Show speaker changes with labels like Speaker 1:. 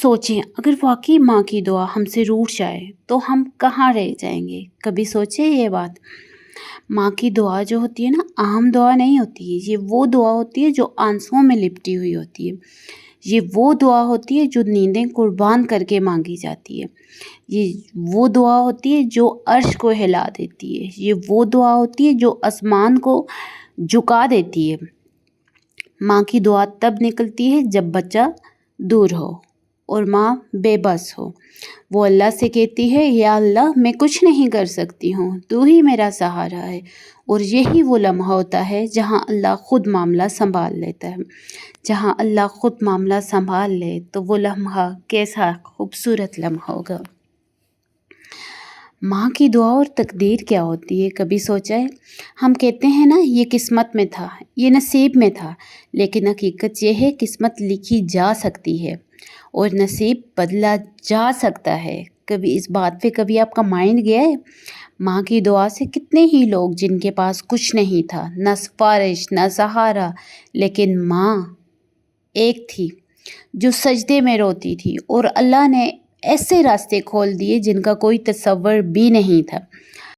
Speaker 1: सोचें अगर वाकई माँ की दुआ हमसे रूठ जाए तो हम कहाँ रह जाएंगे। कभी सोचे ये बात। माँ की दुआ जो होती है ना, आम दुआ नहीं होती है। ये वो दुआ होती है जो आंसुओं में लिपटी हुई होती है। ये वो दुआ होती है जो नींदें कुर्बान करके मांगी जाती है। ये वो दुआ होती है जो अर्श को हिला देती है। ये वो दुआ होती है जो आसमान को झुका देती है। माँ की दुआ तब निकलती है जब बच्चा दूर हो और माँ बेबस हो। वो अल्लाह से कहती है, या अल्लाह मैं कुछ नहीं कर सकती हूँ, तू ही मेरा सहारा है। और यही वो लम्हा होता है जहाँ अल्लाह ख़ुद मामला संभाल लेता है। जहाँ अल्लाह ख़ुद मामला संभाल ले तो वो लम्हा कैसा खूबसूरत लम्हा होगा। माँ की दुआ और तकदीर क्या होती है, कभी सोचा है। हम कहते हैं ना, ये किस्मत में था, ये नसीब में था, लेकिन हकीकत ये है किस्मत लिखी जा सकती है और नसीब बदला जा सकता है। कभी इस बात पे कभी आपका माइंड गया है। माँ की दुआ से कितने ही लोग जिनके पास कुछ नहीं था, न सिफारिश न सहारा, लेकिन माँ एक थी जो सजदे में रोती थी और अल्लाह ने ऐसे रास्ते खोल दिए जिनका कोई तसव्वुर भी नहीं था।